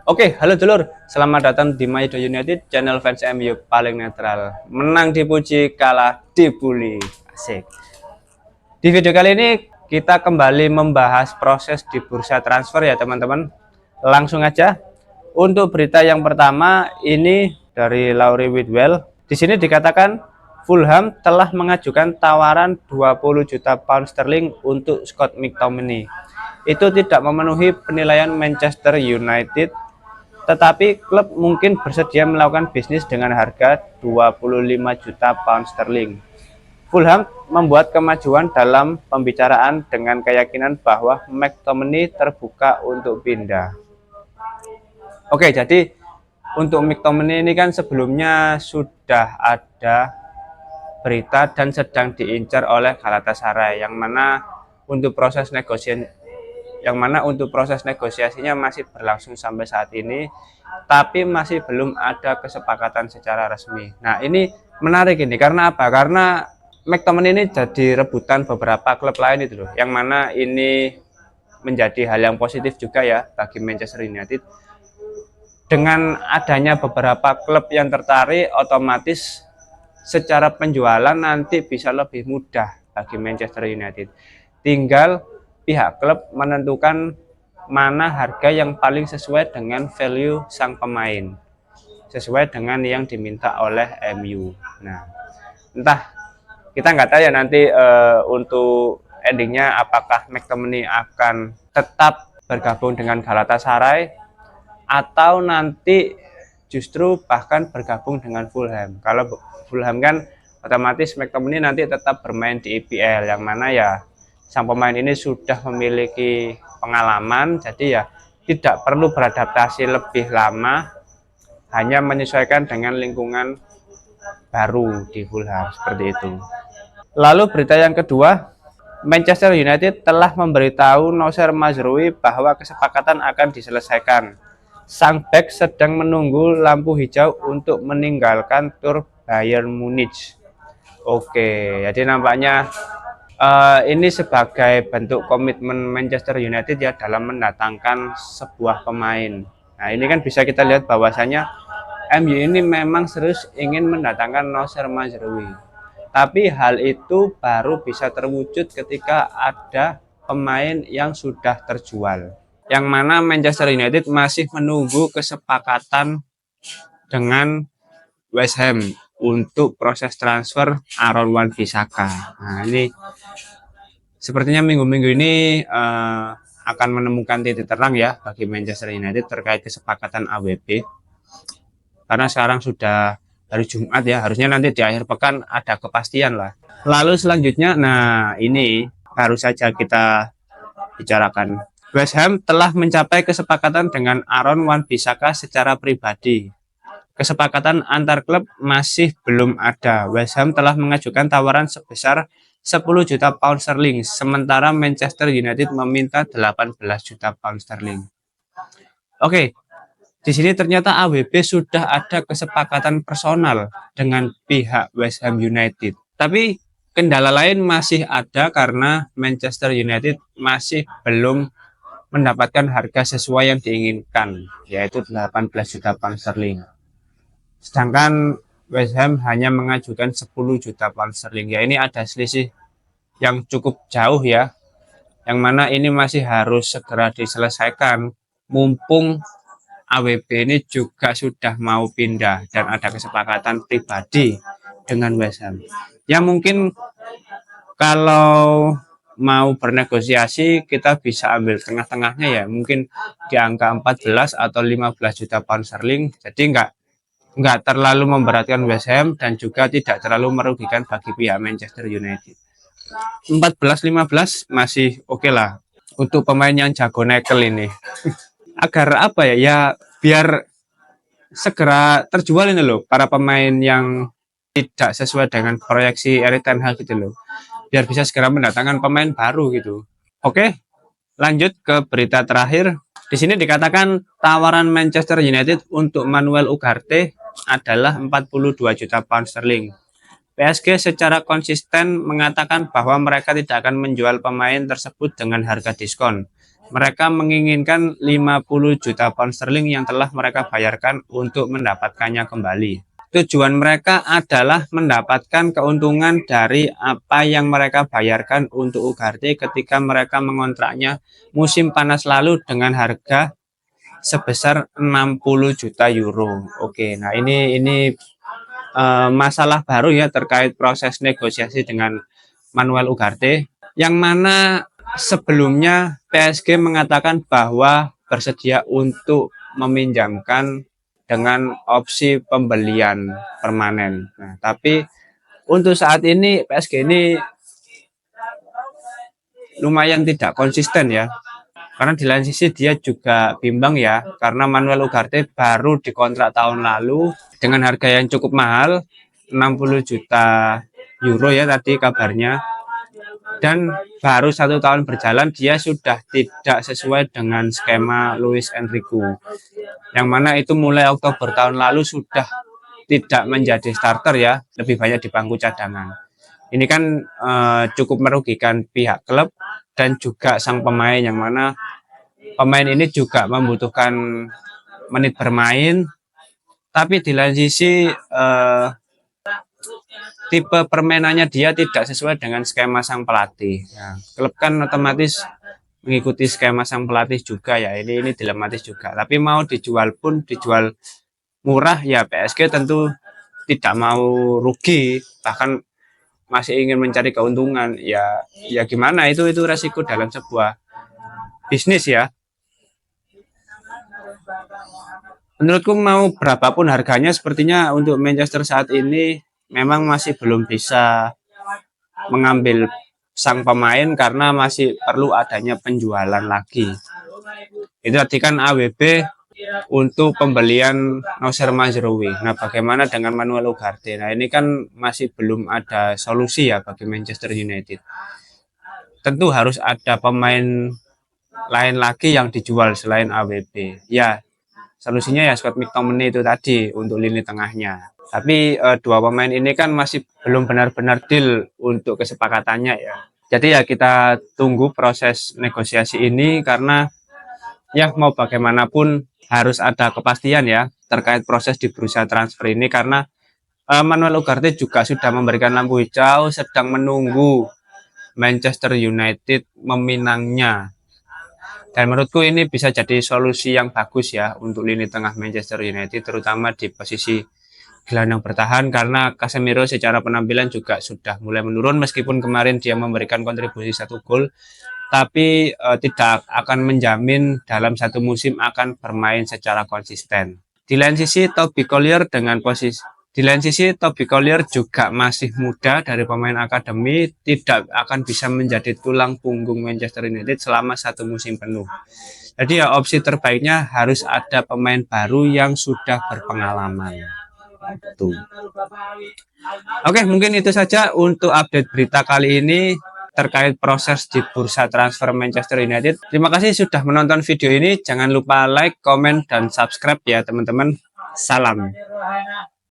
Oke, halo dulur. Selamat datang di Maido United, channel fans MU paling netral. Menang dipuji, kalah dibully. Asik. Di video kali ini kita kembali membahas proses di bursa transfer ya teman-teman. Langsung aja. Untuk berita yang pertama ini dari Laurie Whitwell. Di sini dikatakan Fulham telah mengajukan tawaran 20 juta pound sterling untuk Scott McTominay. Itu tidak memenuhi penilaian Manchester United, tetapi klub mungkin bersedia melakukan bisnis dengan harga 25 juta pound sterling. Fulham membuat kemajuan dalam pembicaraan dengan keyakinan bahwa McTominay terbuka untuk pindah. Oke, jadi untuk McTominay ini kan sebelumnya sudah ada berita dan sedang diincar oleh Galatasaray, yang mana untuk proses negosiasinya masih berlangsung sampai saat ini, tapi masih belum ada kesepakatan secara resmi. Nah, ini menarik ini karena apa? Karena McTominay ini jadi rebutan beberapa klub lain itu loh, yang mana ini menjadi hal yang positif juga ya bagi Manchester United. Dengan adanya beberapa klub yang tertarik, otomatis secara penjualan nanti bisa lebih mudah bagi Manchester United. Tinggal pihak klub menentukan mana harga yang paling sesuai dengan value sang pemain, sesuai dengan yang diminta oleh MU. Nah, entah, kita nggak tahu ya nanti untuk endingnya apakah McTominay akan tetap bergabung dengan Galatasaray atau nanti justru bahkan bergabung dengan Fulham. Kalau Fulham kan otomatis McTominay nanti tetap bermain di EPL, yang mana ya sang pemain ini sudah memiliki pengalaman, jadi ya tidak perlu beradaptasi lebih lama, hanya menyesuaikan dengan lingkungan baru di Fulham, seperti itu. Lalu berita yang kedua, Manchester United telah memberitahu Noussair Mazraoui bahwa kesepakatan akan diselesaikan. Sang bek sedang menunggu lampu hijau untuk meninggalkan tur Bayern Munich. Oke, jadi nampaknya ini sebagai bentuk komitmen Manchester United ya dalam mendatangkan sebuah pemain. Nah, ini kan bisa kita lihat bahwasanya MU ini memang serius ingin mendatangkan Noussair Mazraoui. Tapi hal itu baru bisa terwujud ketika ada pemain yang sudah terjual, yang mana Manchester United masih menunggu kesepakatan dengan West Ham untuk proses transfer Aaron Wan-Bissaka. Nah, ini sepertinya minggu-minggu ini akan menemukan titik terang ya bagi Manchester United terkait kesepakatan AWB. Karena sekarang sudah hari Jumat ya, harusnya nanti di akhir pekan ada kepastian lah. Lalu selanjutnya, nah ini baru saja kita bicarakan. West Ham telah mencapai kesepakatan dengan Aaron Wan-Bissaka secara pribadi. Kesepakatan antar klub masih belum ada. West Ham telah mengajukan tawaran sebesar 10 juta pound sterling, sementara Manchester United meminta 18 juta pound sterling. Oke, di sini ternyata AWB sudah ada kesepakatan personal dengan pihak West Ham United. Tapi kendala lain masih ada karena Manchester United masih belum mendapatkan harga sesuai yang diinginkan, yaitu 18 juta pound sterling. Sedangkan West Ham hanya mengajukan 10 juta pound sterling. Ya, ini ada selisih yang cukup jauh ya, yang mana ini masih harus segera diselesaikan mumpung AWB ini juga sudah mau pindah dan ada kesepakatan pribadi dengan West Ham. Ya mungkin kalau mau bernegosiasi kita bisa ambil tengah-tengahnya ya, mungkin di angka 14 atau 15 juta pound sterling. Jadi nggak terlalu memberatkan West Ham dan juga tidak terlalu merugikan bagi pihak Manchester United. 14-15 masih oke lah untuk pemain yang jago nekel ini. Agar apa ya, ya biar segera terjual ini loh para pemain yang tidak sesuai dengan proyeksi Erik ten Hag gitu loh, biar bisa segera mendatangkan pemain baru gitu. Oke, lanjut ke berita terakhir. Di sini dikatakan tawaran Manchester United untuk Manuel Ugarte adalah 42 juta pound sterling. PSG secara konsisten mengatakan bahwa mereka tidak akan menjual pemain tersebut dengan harga diskon. Mereka menginginkan 50 juta pound sterling yang telah mereka bayarkan untuk mendapatkannya kembali. Tujuan mereka adalah mendapatkan keuntungan dari apa yang mereka bayarkan untuk Ugarte ketika mereka mengontraknya musim panas lalu dengan harga sebesar 60 juta euro. Oke, nah ini masalah baru ya terkait proses negosiasi dengan Manuel Ugarte, yang mana sebelumnya PSG mengatakan bahwa bersedia untuk meminjamkan dengan opsi pembelian permanen. Nah, tapi untuk saat ini PSG ini lumayan tidak konsisten ya. Karena di lain sisi dia juga bimbang ya, karena Manuel Ugarte baru dikontrak tahun lalu dengan harga yang cukup mahal, 60 juta euro ya tadi kabarnya. Dan baru 1 tahun berjalan dia sudah tidak sesuai dengan skema Luis Enrique, yang mana itu mulai Oktober tahun lalu sudah tidak menjadi starter ya, lebih banyak di bangku cadangan. Ini kan cukup merugikan pihak klub dan juga sang pemain, yang mana pemain ini juga membutuhkan menit bermain, tapi di lain sisi tipe permainannya dia tidak sesuai dengan skema sang pelatih. Ya, klub kan otomatis mengikuti skema sang pelatih juga ya. Ini dilematis juga. Tapi mau dijual pun dijual murah ya, PSG tentu tidak mau rugi, bahkan masih ingin mencari keuntungan. Ya gimana, itu resiko dalam sebuah bisnis ya. Menurutku mau berapapun harganya, sepertinya untuk Manchester saat ini memang masih belum bisa mengambil sang pemain karena masih perlu adanya penjualan lagi. Itu tadi kan AWB untuk pembelian Noussair Mazraoui. Nah, bagaimana dengan Manuel Ugarte? Nah, ini kan masih belum ada solusi ya bagi Manchester United. Tentu harus ada pemain lain lagi yang dijual selain AWB. Ya, solusinya ya Scott McTominay itu tadi untuk lini tengahnya. Tapi dua pemain ini kan masih belum benar-benar deal untuk kesepakatannya ya. Jadi ya kita tunggu proses negosiasi ini, karena ya mau bagaimanapun harus ada kepastian ya terkait proses di bursa transfer ini, karena Manuel Ugarte juga sudah memberikan lampu hijau, sedang menunggu Manchester United meminangnya. Dan menurutku ini bisa jadi solusi yang bagus ya untuk lini tengah Manchester United, terutama di posisi gelandang bertahan, karena Casemiro secara penampilan juga sudah mulai menurun, meskipun kemarin dia memberikan kontribusi 1 gol, tapi tidak akan menjamin dalam satu musim akan bermain secara konsisten. Di lain sisi Toby Collier juga masih muda dari pemain akademi, tidak akan bisa menjadi tulang punggung Manchester United selama satu musim penuh. Jadi ya opsi terbaiknya harus ada pemain baru yang sudah berpengalaman. Tuh. Oke, mungkin itu saja untuk update berita kali ini terkait proses di bursa transfer Manchester United. Terima kasih sudah menonton video ini. Jangan lupa like, komen, dan subscribe ya teman-teman. Salam.